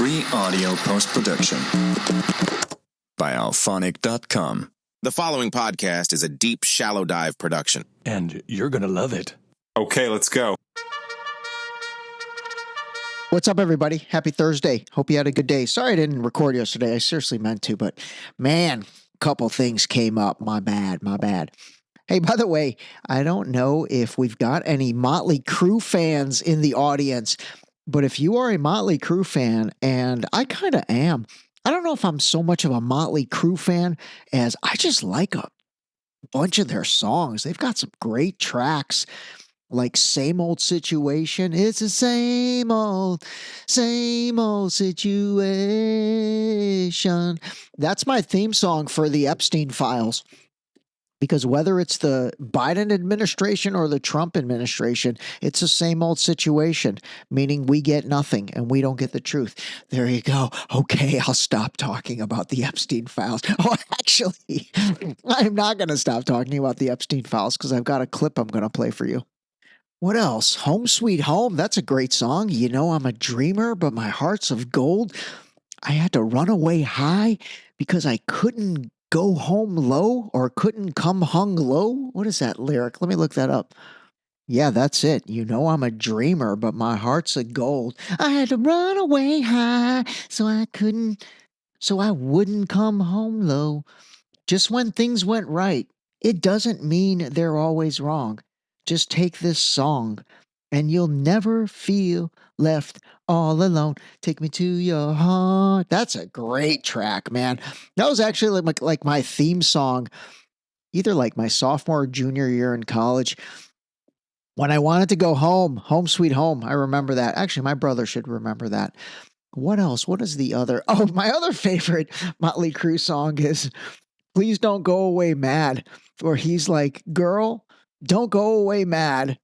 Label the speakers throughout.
Speaker 1: Free audio post-production by alphonic.com.
Speaker 2: The following podcast is a deep, shallow dive production.
Speaker 3: And you're going to love it.
Speaker 4: Okay, let's go.
Speaker 5: What's up, everybody? Happy Thursday. Hope you had a good day. Sorry I didn't record yesterday. I seriously meant to, but man, a couple things came up. My bad. Hey, by the way, I don't know if we've got any Mötley Crüe fans in the audience, but if you are a Mötley Crüe fan, and I kind of am, I don't know if I'm so much of a Mötley Crüe fan as I just like a bunch of their songs. They've got some great tracks. Like Same Old Situation. It's the same old situation. That's my theme song for the Epstein files. Because whether it's the Biden administration or the Trump administration, it's the same old situation, meaning we get nothing and we don't get the truth. There you go. Okay, I'll stop talking about the Epstein files. Oh, actually, I'm not going to stop talking about the Epstein files because I've got a clip I'm going to play for you. What else? Home Sweet Home. That's a great song. You know, I'm a dreamer, but my heart's of gold. I had to run away high because I couldn't go home low or couldn't come hung low. What is that lyric? Let me look that up. Yeah, that's it. You know, I'm a dreamer, but my heart's of gold. I had to run away high so I wouldn't come home low. Just when things went right, it doesn't mean they're always wrong. Just take this song and you'll never feel left all alone. Take me to your heart. That's a great track, man. That was actually like my theme song, either like my sophomore or junior year in college. When I wanted to go home, Home Sweet Home. I remember that. Actually, my brother should remember that. What else? What is the other? Oh, my other favorite Mötley Crüe song is Please Don't Go Away Mad, where he's like, girl, don't go away mad.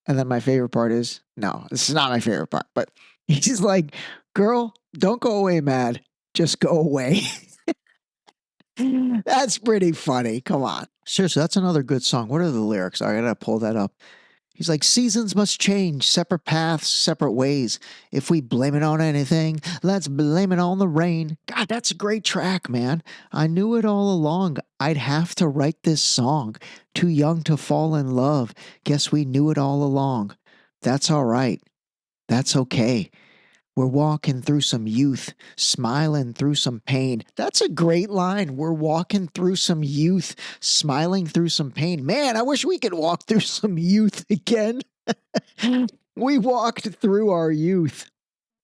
Speaker 5: And then my favorite part is, no, this is not my favorite part, but he's like, girl, don't go away mad. Just go away. That's pretty funny. Come on. Seriously, that's another good song. What are the lyrics? I gotta pull that up. He's like, seasons must change, separate paths, separate ways. If we blame it on anything, let's blame it on the rain. God, that's a great track, man. I knew it all along. I'd have to write this song. Too young to fall in love. Guess we knew it all along. That's all right. That's okay. We're walking through some youth, smiling through some pain. That's a great line. We're walking through some youth, smiling through some pain. Man, I wish we could walk through some youth again. We walked through our youth.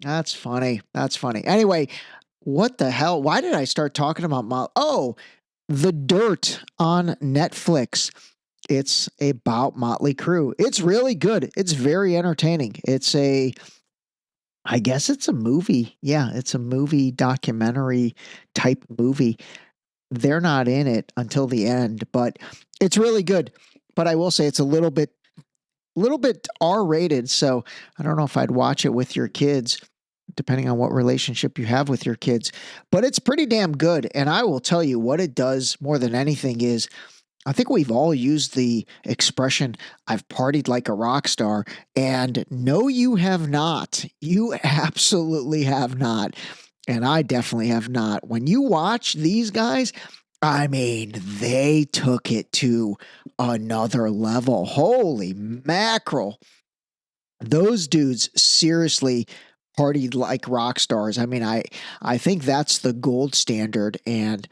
Speaker 5: That's funny. Anyway, what the hell? Why did I start talking about The Dirt on Netflix. It's about Mötley Crüe. It's really good. It's very entertaining. I guess it's a movie. Yeah, it's a movie, documentary type movie. They're not in it until the end, but it's really good. But I will say it's a little bit R-rated, so I don't know if I'd watch it with your kids, depending on what relationship you have with your kids. But it's pretty damn good, and I will tell you what it does more than anything is I think we've all used the expression, I've partied like a rock star, and no, you have not. You absolutely have not. And I definitely have not. When you watch these guys, I mean, they took it to another level. Holy mackerel. Those dudes seriously partied like rock stars. I mean, I think that's the gold standard, and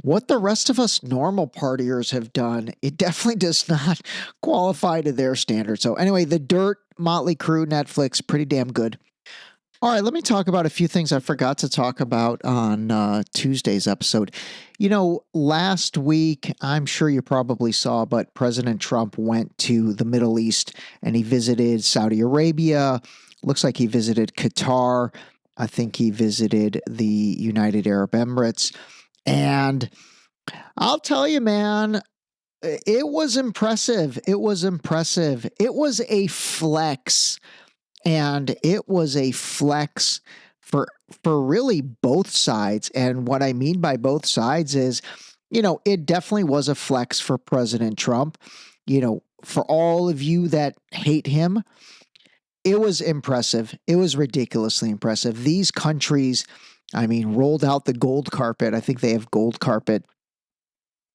Speaker 5: what the rest of us normal partiers have done, it definitely does not qualify to their standard. So anyway, The Dirt, Mötley Crüe, Netflix, pretty damn good. All right, let me talk about a few things I forgot to talk about on Tuesday's episode. You know, last week, I'm sure you probably saw, but President Trump went to the Middle East and he visited Saudi Arabia. Looks like he visited Qatar. I think he visited the United Arab Emirates. And I'll tell you, man, it was impressive. It was a flex. And it was a flex for really both sides. And what I mean by both sides is, you know, it definitely was a flex for President Trump. You know, for all of you that hate him, it was impressive. It was ridiculously impressive. These countries, I mean, rolled out the gold carpet. I think they have gold carpet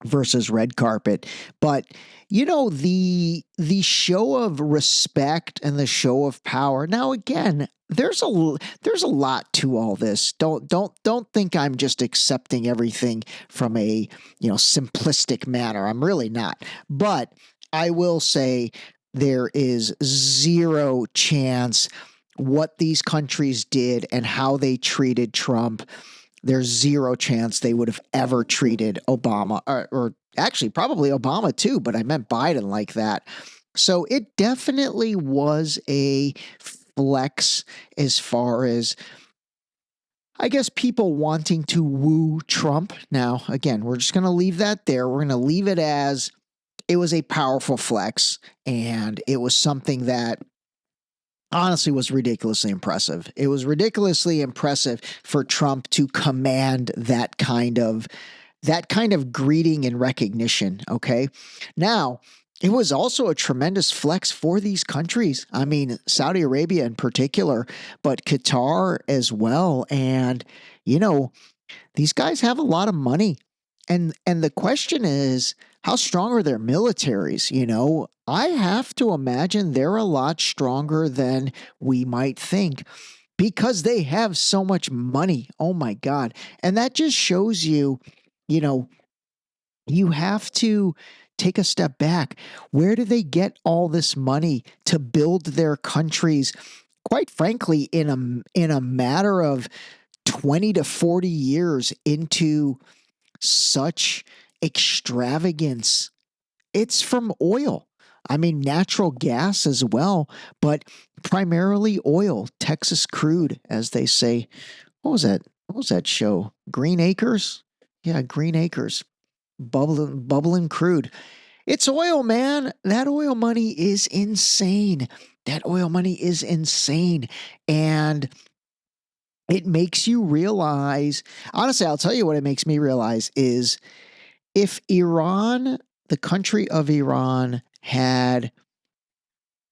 Speaker 5: versus red carpet. But the show of respect and the show of power. Now again, there's a lot to all this. Don't think I'm just accepting everything from a simplistic manner. I'm really not. But I will say there is zero chance what these countries did and how they treated Trump. There's zero chance they would have ever treated Obama, or actually probably Obama too, but I meant Biden like that. So it definitely was a flex as far as, I guess, people wanting to woo Trump. Now, again, we're just going to leave that there. We're going to leave it as it was a powerful flex, and it was something that honestly was ridiculously impressive. It was ridiculously impressive for Trump to command that kind of greeting and recognition. Okay. Now, it was also a tremendous flex for these countries. I mean, Saudi Arabia in particular, but Qatar as well. And, these guys have a lot of money. And the question is, how strong are their militaries? I have to imagine they're a lot stronger than we might think because they have so much money. Oh my God. And that just shows you, you have to take a step back. Where do they get all this money to build their countries? Quite frankly, in a matter of 20 to 40 years into such extravagance. It's from oil. I mean, natural gas as well, but primarily oil, Texas crude, as they say. What was that? What was that show? Green Acres? Yeah, Green Acres. Bubbling crude. It's oil, man. That oil money is insane. And it makes you realize, honestly, I'll tell you what it makes me realize is if Iran, the country of Iran, had,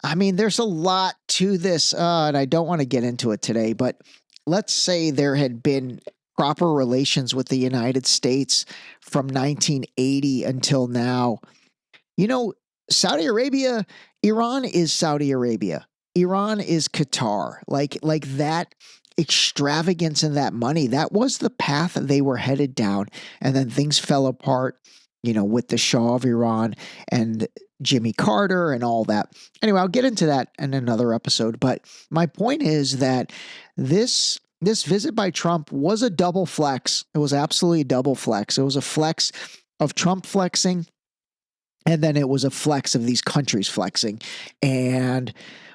Speaker 5: I mean, there's a lot to this, and I don't want to get into it today, but let's say there had been proper relations with the United States from 1980 until now. Saudi Arabia, Iran is Saudi Arabia. Iran is Qatar. Like that extravagance and that money, that was the path they were headed down. And then things fell apart, with the Shah of Iran and Jimmy Carter and all that. Anyway, I'll get into that in another episode. But my point is that this visit by Trump was a double flex. It was absolutely a double flex. It was a flex of Trump flexing, and then it was a flex of these countries flexing. And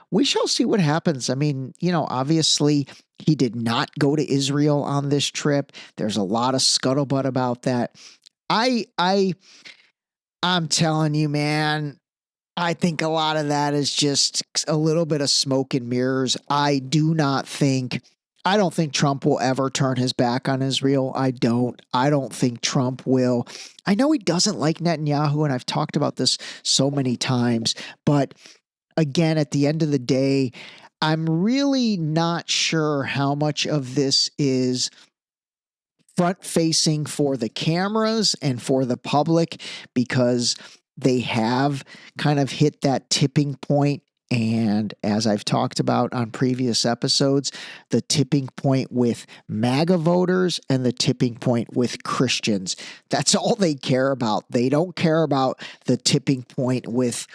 Speaker 5: we shall see what happens. I mean, obviously he did not go to Israel on this trip. There's a lot of scuttlebutt about that. I'm telling you, man, I think a lot of that is just a little bit of smoke and mirrors. I don't think Trump will ever turn his back on Israel. I don't think Trump will. I know he doesn't like Netanyahu, and I've talked about this so many times, but again, at the end of the day, I'm really not sure how much of this is front facing for the cameras and for the public, because they have kind of hit that tipping point. And as I've talked about on previous episodes, the tipping point with MAGA voters and the tipping point with Christians. That's all they care about. They don't care about the tipping point with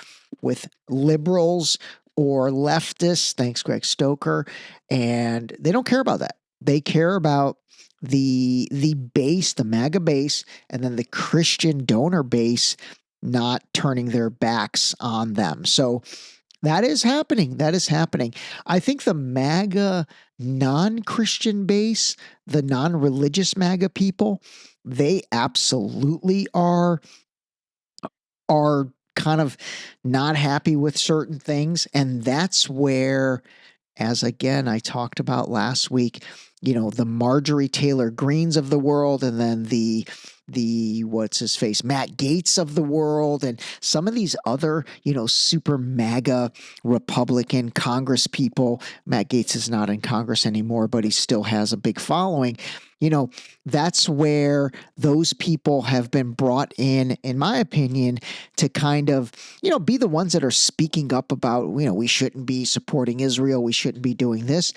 Speaker 5: liberals or leftists. Thanks, Greg Stoker. And they don't care about that. They care about the base, the MAGA base, and then the Christian donor base not turning their backs on them. So that is happening. I think the MAGA non-Christian base, the non-religious MAGA people, they absolutely are kind of not happy with certain things. And that's where, as again, I talked about last week, the Marjorie Taylor Greens of the world, and then the what's his face, Matt Gaetz of the world, and some of these other, super MAGA Republican Congress people. Matt Gaetz is not in Congress anymore, but he still has a big following. That's where those people have been brought in my opinion, to kind of, be the ones that are speaking up about, we shouldn't be supporting Israel. We shouldn't be doing this.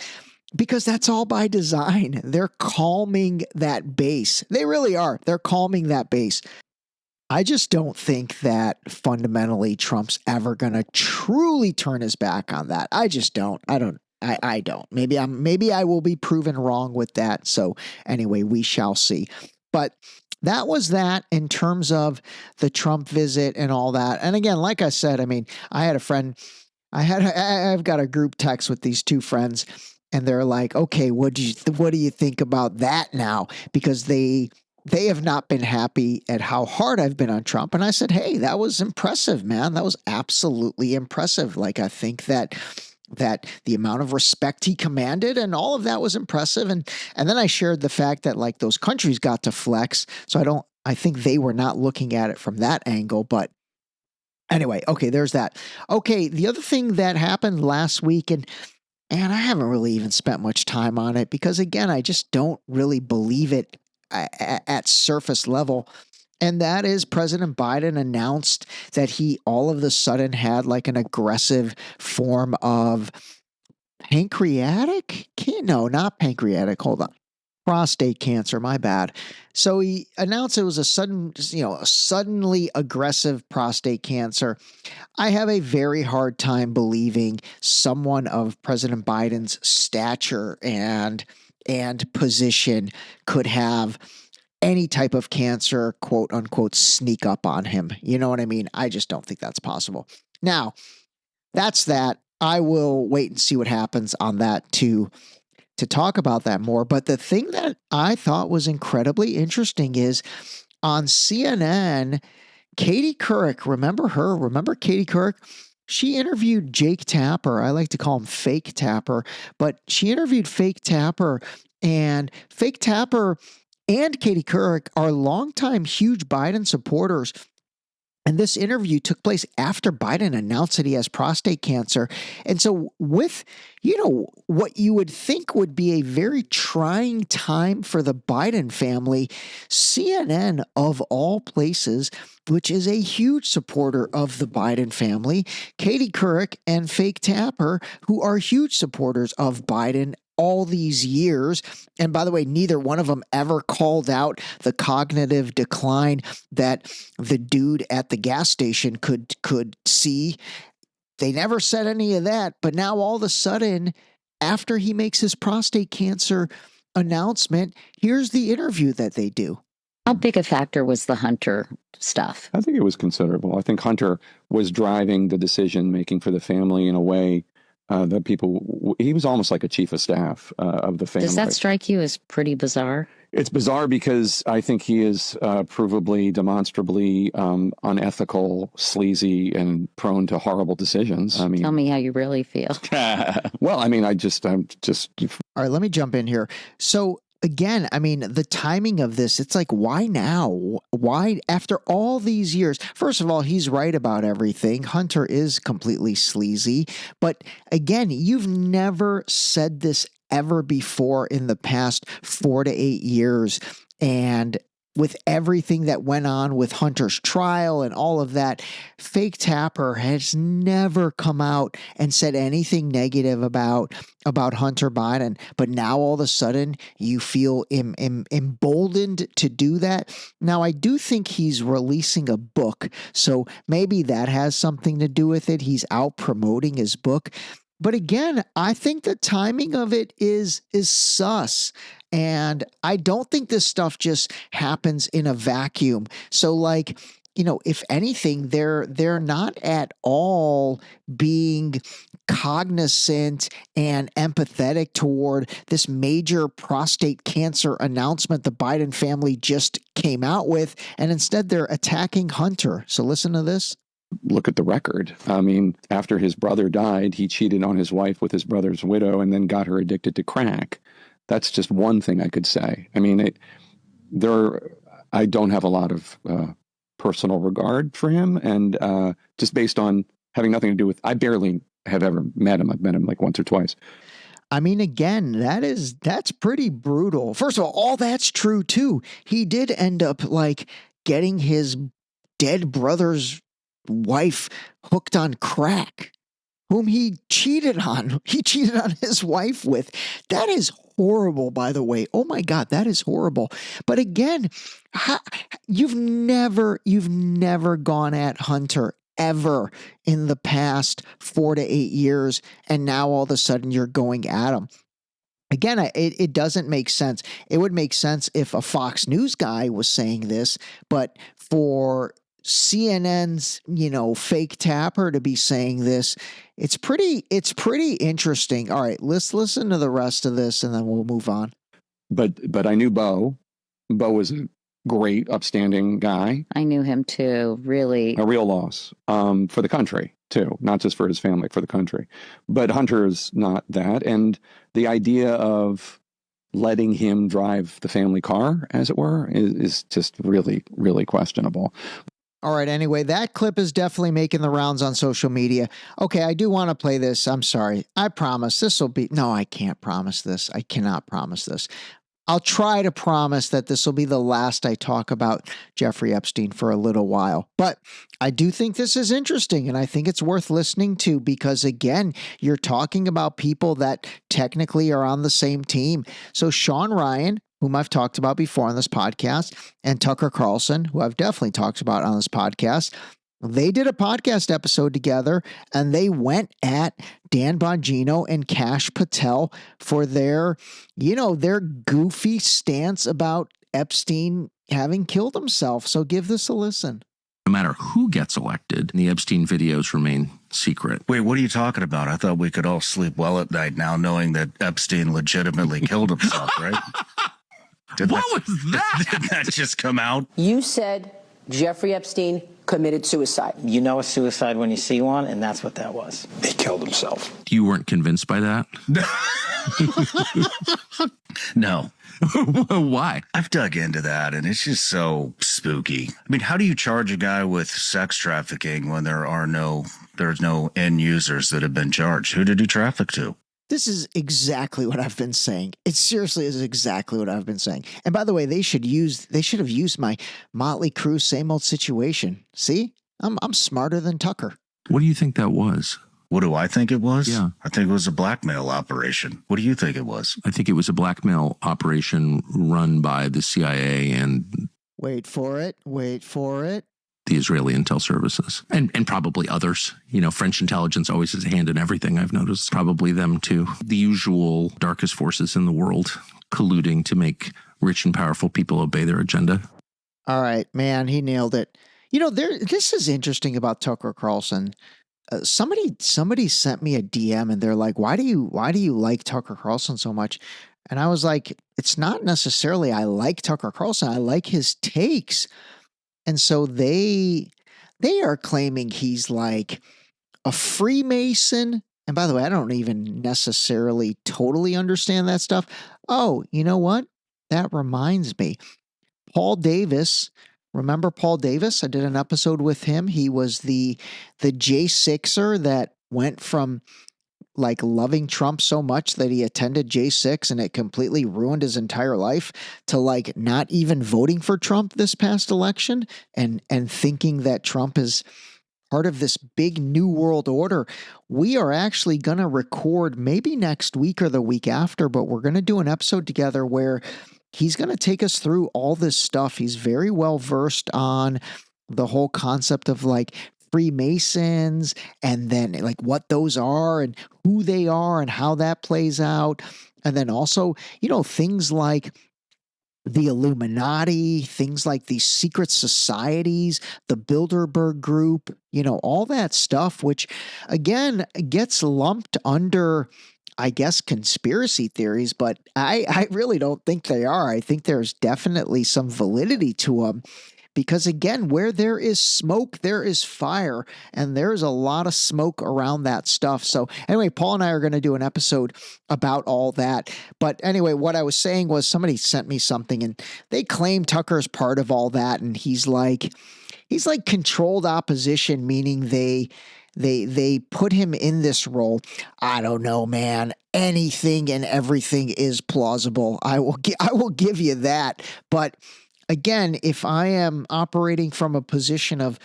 Speaker 5: Because that's all by design. They're calming that base. They really are. They're calming that base. I just don't think that fundamentally Trump's ever going to truly turn his back on that. I just don't. I don't. Maybe I will be proven wrong with that. So anyway, we shall see. But that was that in terms of the Trump visit and all that. And again, like I said, I had a friend, I've got a group text with these two friends, and they're like, okay, what do you think about that now? Because they have not been happy at how hard I've been on Trump. And I said, hey, that was impressive, man. That was absolutely impressive. Like, I think that the amount of respect he commanded and all of that was impressive. And then I shared the fact that like those countries got to flex. So I think they were not looking at it from that angle, but anyway, okay, there's that. Okay. The other thing that happened last week, and I haven't really even spent much time on it because, again, I just don't really believe it at surface level. And that is President Biden announced that he all of a sudden had like an aggressive form of pancreatic? No, not pancreatic. Hold on. Prostate cancer, my bad. So he announced it was a suddenly aggressive prostate cancer. I have a very hard time believing someone of President Biden's stature and position could have any type of cancer, quote unquote, sneak up on him. You know what I mean? I just don't think that's possible. Now, that's that. I will wait and see what happens on that to talk about that more. But the thing that I thought was incredibly interesting is on CNN, Katie Couric, remember her? Remember Katie Couric? She interviewed Jake Tapper. I like to call him Fake Tapper, but she interviewed Fake Tapper, and Fake Tapper and Katie Couric are longtime huge Biden supporters. And this interview took place after Biden announced that he has prostate cancer. And so with, what you would think would be a very trying time for the Biden family, CNN of all places, which is a huge supporter of the Biden family, Katie Couric and Fake Tapper, who are huge supporters of Biden all these years. And by the way, neither one of them ever called out the cognitive decline that the dude at the gas station could see. They never said any of that. But now all of a sudden, after he makes his prostate cancer announcement, here's the interview that they do.
Speaker 4: How big a factor was the Hunter stuff?
Speaker 3: I think it was considerable. I think Hunter was driving the decision making for the family in a way that he was almost like a chief of staff of the family.
Speaker 4: Does that strike you as pretty bizarre?
Speaker 3: It's bizarre because I think he is provably, demonstrably unethical, sleazy, and prone to horrible decisions. Tell
Speaker 4: me how you really feel.
Speaker 3: Well, I'm just.
Speaker 5: All right, let me jump in here. So again, the timing of this, it's like, why now? Why after all these years? First of all, he's right about everything. Hunter is completely sleazy. But again, you've never said this ever before in the past 4 to 8 years. And with everything that went on with Hunter's trial and all of that, Fake Tapper has never come out and said anything negative about Hunter Biden. But now all of a sudden you feel emboldened to do that. Now, I do think he's releasing a book, so maybe that has something to do with it. He's out promoting his book. But again, I think the timing of it is sus. And I don't think this stuff just happens in a vacuum. So like, if anything, they're not at all being cognizant and empathetic toward this major prostate cancer announcement the Biden family just came out with. And instead they're attacking Hunter. So listen to this.
Speaker 3: Look at the record. After his brother died, he cheated on his wife with his brother's widow and then got her addicted to crack. That's just one thing I could say. I mean, I don't have a lot of personal regard for him, and just based on having nothing to do with, I barely have ever met him. I've met him like once or twice.
Speaker 5: I mean, again, that's pretty brutal. First of all that's true too. He did end up like getting his dead brother's wife hooked on crack, whom he cheated on. He cheated on his wife with. That is horrible, by the way. Oh my God, that is horrible. But again, you've never gone at Hunter ever in the past 4 to 8 years, and now all of a sudden you're going at him. Again, it doesn't make sense. It would make sense if a Fox News guy was saying this, but for CNN's, fake tapper to be saying this, it's pretty interesting. All right, let's listen to the rest of this and then we'll move on.
Speaker 3: But I knew Bo. Bo was a great, upstanding guy.
Speaker 4: I knew him too. Really,
Speaker 3: a real loss for the country too, not just for his family, for the country. But Hunter is not that, and the idea of letting him drive the family car, as it were, is just really, really questionable.
Speaker 5: All right. Anyway, that clip is definitely making the rounds on social media. Okay, I do want to play this. I'm sorry. I promise this will be... No, I can't promise this. I cannot promise this. I'll try to promise that this will be the last I talk about Jeffrey Epstein for a little while. But I do think this is interesting, and I think it's worth listening to because, again, you're talking about people that technically are on the same team. So Sean Ryan, whom I've talked about before on this podcast, and Tucker Carlson, who I've definitely talked about on this podcast, they did a podcast episode together, and they went at Dan Bongino and Kash Patel for their goofy stance about Epstein having killed himself. So give this a listen.
Speaker 6: No matter who gets elected, the Epstein videos remain secret.
Speaker 7: Wait, what are you talking about? I thought we could all sleep well at night now knowing that Epstein legitimately killed himself, right?
Speaker 6: What was that?
Speaker 7: Did that just come out?
Speaker 8: You said Jeffrey Epstein committed suicide.
Speaker 9: You know a suicide when you see one, and that's what that was.
Speaker 10: He killed himself.
Speaker 6: You weren't convinced by that?
Speaker 7: No.
Speaker 6: Why?
Speaker 7: I've dug into that, and it's just so spooky. I mean, how do you charge a guy with sex trafficking when there's no end users that have been charged? Who did he traffic to?
Speaker 5: This is exactly what I've been saying. It seriously is exactly what I've been saying. And by the way, they should have used my Mötley Crüe same old situation. See, I'm smarter than Tucker.
Speaker 6: What do you think that was?
Speaker 7: What do I think it was?
Speaker 6: Yeah.
Speaker 7: I think it was a blackmail operation. What do you think it was?
Speaker 6: I think it was a blackmail operation run by the CIA and...
Speaker 5: Wait for it.
Speaker 6: The Israeli intel services and probably others. French intelligence always has a hand in everything. I've noticed probably them too. The usual darkest forces in the world colluding to make rich and powerful people obey their agenda.
Speaker 5: All right, man, he nailed it. This is interesting about Tucker Carlson. Somebody sent me a DM and they're like, why do you like Tucker Carlson so much? And I was like, it's not necessarily I like Tucker Carlson. I like his takes. And so they are claiming he's like a Freemason. And by the way, I don't even necessarily totally understand that stuff. Oh, you know what? That reminds me. Paul Davis. Remember Paul Davis? I did an episode with him. He was the J6er that went from like loving Trump so much that he attended J6 and it completely ruined his entire life to like not even voting for Trump this past election and thinking that Trump is part of this big new world order. We are actually going to record maybe next week or the week after, but we're going to do an episode together where he's going to take us through all this stuff. He's very well versed on the whole concept of like Freemasons and then like what those are and who they are and how that plays out. And then also, things like the Illuminati, things like these secret societies, the Bilderberg Group, all that stuff, which again gets lumped under, I guess, conspiracy theories, but I really don't think they are. I think there's definitely some validity to them because again, where there is smoke, there is fire, and there's a lot of smoke around that stuff. So anyway, Paul and I are going to do an episode about all that. But anyway, what I was saying was somebody sent me something and they claim Tucker's part of all that. And he's like controlled opposition, meaning they put him in this role. I don't know, man. Anything and everything is plausible. I will give you that. But again, if I am operating from a position of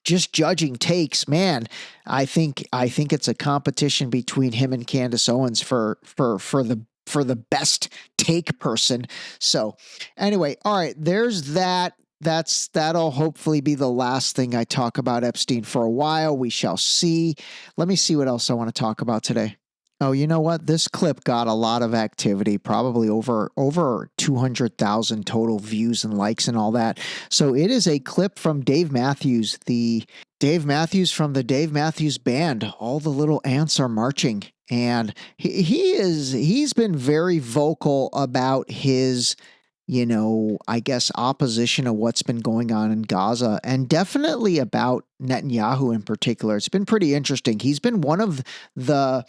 Speaker 5: just judging takes, man, I think it's a competition between him and Candace Owens for the best take person. So anyway, all right, there's that. That'll hopefully be the last thing I talk about Epstein for a while. We shall see. Let me see what else I want to talk about today. Oh, you know what? This clip got a lot of activity, probably over 200,000 total views and likes and all that. So it is a clip from Dave Matthews, from the Dave Matthews Band. All the little ants are marching. And he's been very vocal about his, I guess, opposition of what's been going on in Gaza, and definitely about Netanyahu in particular. It's been pretty interesting. He's been one of the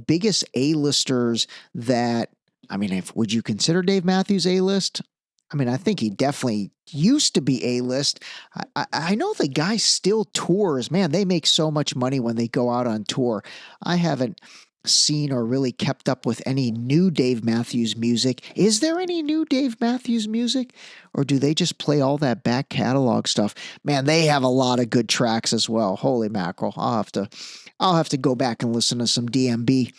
Speaker 5: biggest A-listers that, would you consider Dave Matthews A-list? I think he definitely used to be A-list. I know the guy still tours. Man, they make so much money when they go out on tour. I haven't seen or really kept up with any new Dave Matthews music. Is there any new Dave Matthews music, or do they just play all that back catalog stuff? Man, they have a lot of good tracks as well. Holy mackerel. I'll have to go back and listen to some DMB.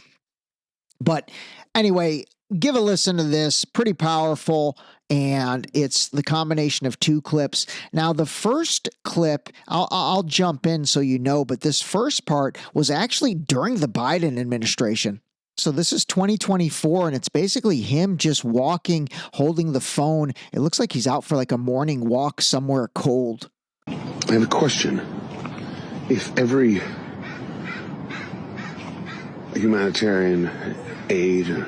Speaker 5: But anyway, give a listen to this. Pretty powerful. And it's the combination of two clips. Now, the first clip, I'll jump in so you know, but this first part was actually during the Biden administration. So this is 2024, and it's basically him just walking, holding the phone. It looks like he's out for like a morning walk somewhere cold.
Speaker 10: I have a question. If every humanitarian aid,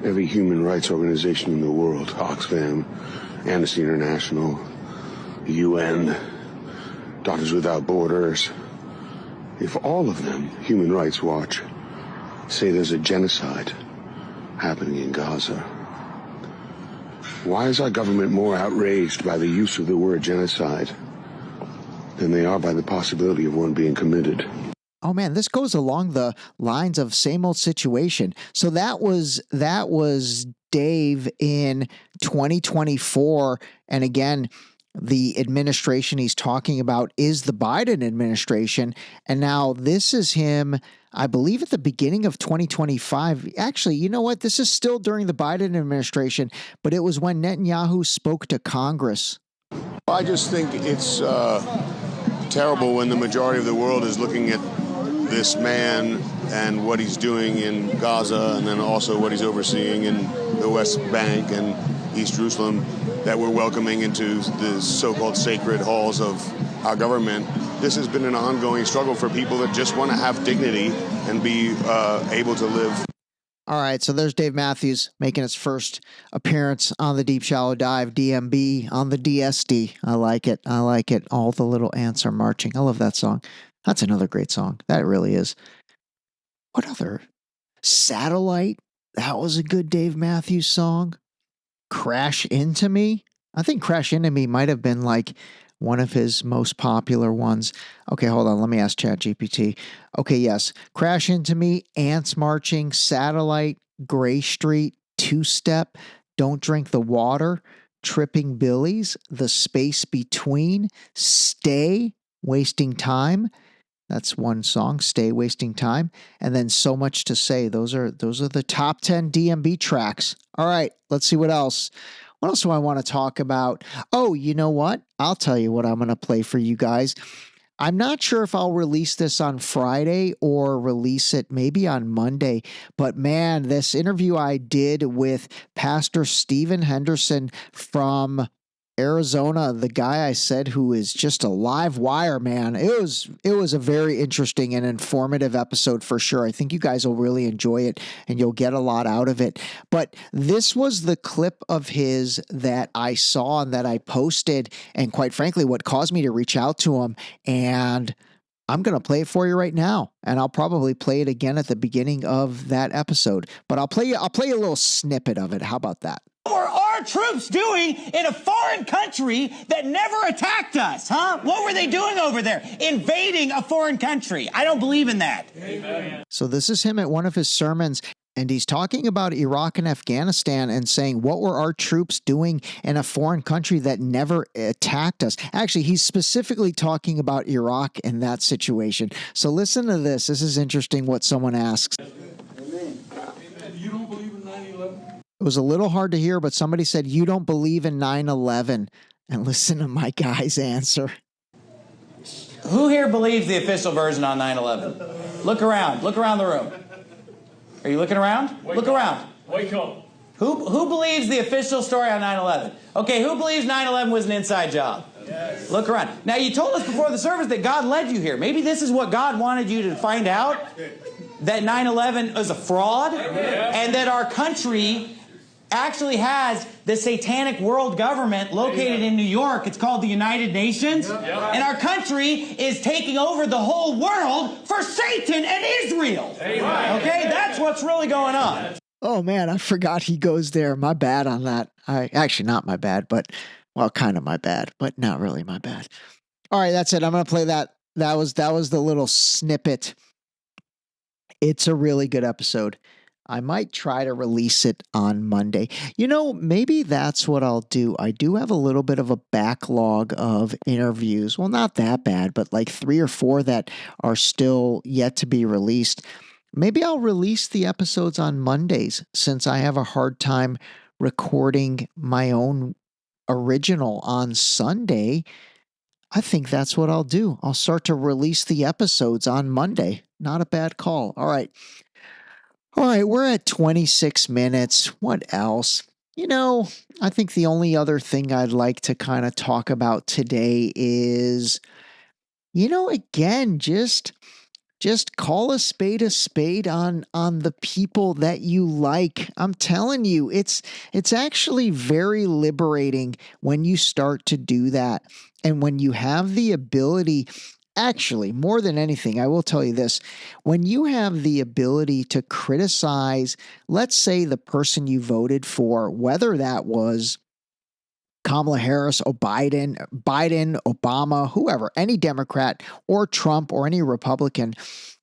Speaker 10: every human rights organization in the world, Oxfam, Amnesty International, the UN, Doctors Without Borders, if all of them, Human Rights Watch, say there's a genocide happening in Gaza, why is our government more outraged by the use of the word genocide than they are by the possibility of one being committed?
Speaker 5: Oh man, this goes along the lines of same old situation. So that was Dave in 2024. And again, the administration he's talking about is the Biden administration. And now this is him, I believe, at the beginning of 2025. Actually, you know what? This is still during the Biden administration, but it was when Netanyahu spoke to Congress.
Speaker 10: I just think it's terrible when the majority of the world is looking at this man and what he's doing in Gaza, and then also what he's overseeing in the West Bank and East Jerusalem, that we're welcoming into the so-called sacred halls of our government. This has been an ongoing struggle for people that just want to have dignity and be able to live.
Speaker 5: All right, so there's Dave Matthews making his first appearance on the Deep Shallow Dive, DMB, on the DSD. I like it. All the little ants are marching. I love that song. That's another great song. That really is. What other? Satellite. That was a good Dave Matthews song. Crash Into Me. I think Crash Into Me might have been like one of his most popular ones. Okay, hold on. Let me ask ChatGPT. Okay, yes. Crash Into Me, Ants Marching, Satellite, Gray Street, Two Step, Don't Drink the Water, Tripping Billies, The Space Between, Stay, Wasting Time. That's one song, Stay Wasting Time. And then So Much to Say. Those are the top 10 DMB tracks. All right, let's see what else. What else do I want to talk about? Oh, you know what? I'll tell you what I'm going to play for you guys. I'm not sure if I'll release this on Friday or release it maybe on Monday, but man, this interview I did with Pastor Stephen Henderson from Arizona, the guy I said who is just a live wire, man. It was a very interesting and informative episode for sure. I think you guys will really enjoy it and you'll get a lot out of it. But this was the clip of his that I saw and that I posted, and quite frankly, what caused me to reach out to him. And I'm going to play it for you right now, and I'll probably play it again at the beginning of that episode. But I'll play you a little snippet of it. How about that?
Speaker 11: What were our troops doing in a foreign country that never attacked us, huh? What were they doing over there? Invading a foreign country. I don't believe in that. Amen.
Speaker 5: So this is him at one of his sermons, and he's talking about Iraq and Afghanistan and saying, what were our troops doing in a foreign country that never attacked us? Actually, he's specifically talking about Iraq in that situation. So listen to this. This is interesting what someone asks.
Speaker 12: Amen. You don't believe in 9/11?
Speaker 5: It was a little hard to hear, but somebody said, you don't believe in 9/11. And listen to my guy's answer.
Speaker 11: Who here believes the official version on 9/11? Look around. Look around the room. Are you looking around? Look around.
Speaker 12: Wake up.
Speaker 11: Who believes the official story on 9/11? Okay, who believes 9/11 was an inside job?
Speaker 12: Yes.
Speaker 11: Look around. Now, you told us before the service that God led you here. Maybe this is what God wanted you to find out, that 9/11 was a fraud, and that our country actually has the satanic world government located in New York. It's called the United Nations. And our country is taking over the whole world for Satan and Israel. Okay, that's what's really going on.
Speaker 5: Oh, man, I forgot he goes there. My bad on that. Actually, not my bad, but, well, kind of my bad, but not really my bad. All right, that's it. I'm going to play that. That was the little snippet. It's a really good episode. I might try to release it on Monday. You know, maybe that's what I'll do. I do have a little bit of a backlog of interviews. Well, not that bad, but like 3 or 4 that are still yet to be released. Maybe I'll release the episodes on Mondays since I have a hard time recording my own original on Sunday. I think that's what I'll do. I'll start to release the episodes on Monday. Not a bad call. All right, we're at 26 minutes. What else? You know, I think the only other thing I'd like to kind of talk about today is, you know, again, just call a spade on the people that you like. I'm telling you, it's actually very liberating when you start to do that. And when you have the ability, actually, more than anything, I will tell you this, when you have the ability to criticize, let's say the person you voted for, whether that was Kamala Harris or Biden, Obama, whoever, any Democrat or Trump or any Republican,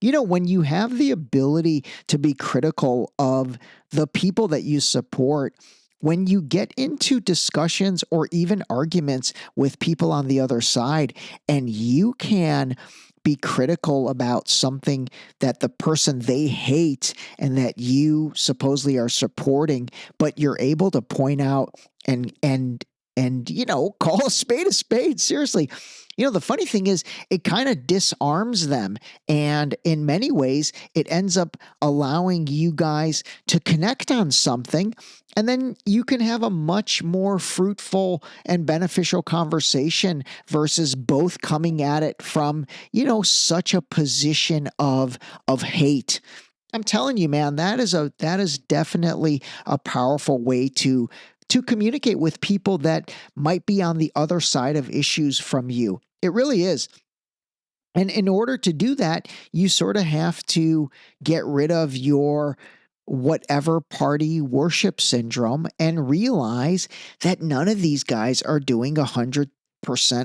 Speaker 5: you know, when you have the ability to be critical of the people that you support, when you get into discussions or even arguments with people on the other side and you can be critical about something that the person they hate and that you supposedly are supporting, but you're able to point out and you know, call a spade, seriously. You know, the funny thing is it kind of disarms them. And in many ways, it ends up allowing you guys to connect on something. And then you can have a much more fruitful and beneficial conversation versus both coming at it from, you know, such a position of hate. I'm telling you, man, that is definitely a powerful way to communicate with people that might be on the other side of issues from you. It really is. And in order to do that, you sort of have to get rid of your whatever party worship syndrome and realize that none of these guys are doing 100%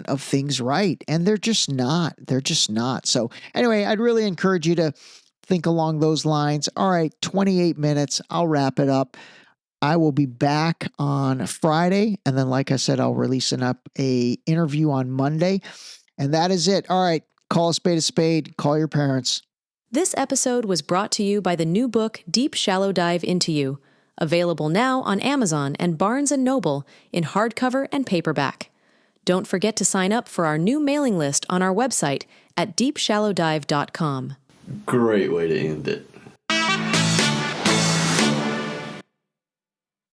Speaker 5: of things right. And they're just not. So anyway, I'd really encourage you to think along those lines. All right, 28 minutes. I'll wrap it up. I will be back on Friday, and then, like I said, I'll release an interview on Monday, and that is it. All right, call a spade, call your parents.
Speaker 13: This episode was brought to you by the new book, Deep Shallow Dive Into You, available now on Amazon and Barnes & Noble in hardcover and paperback. Don't forget to sign up for our new mailing list on our website at deepshallowdive.com.
Speaker 14: Great way to end it.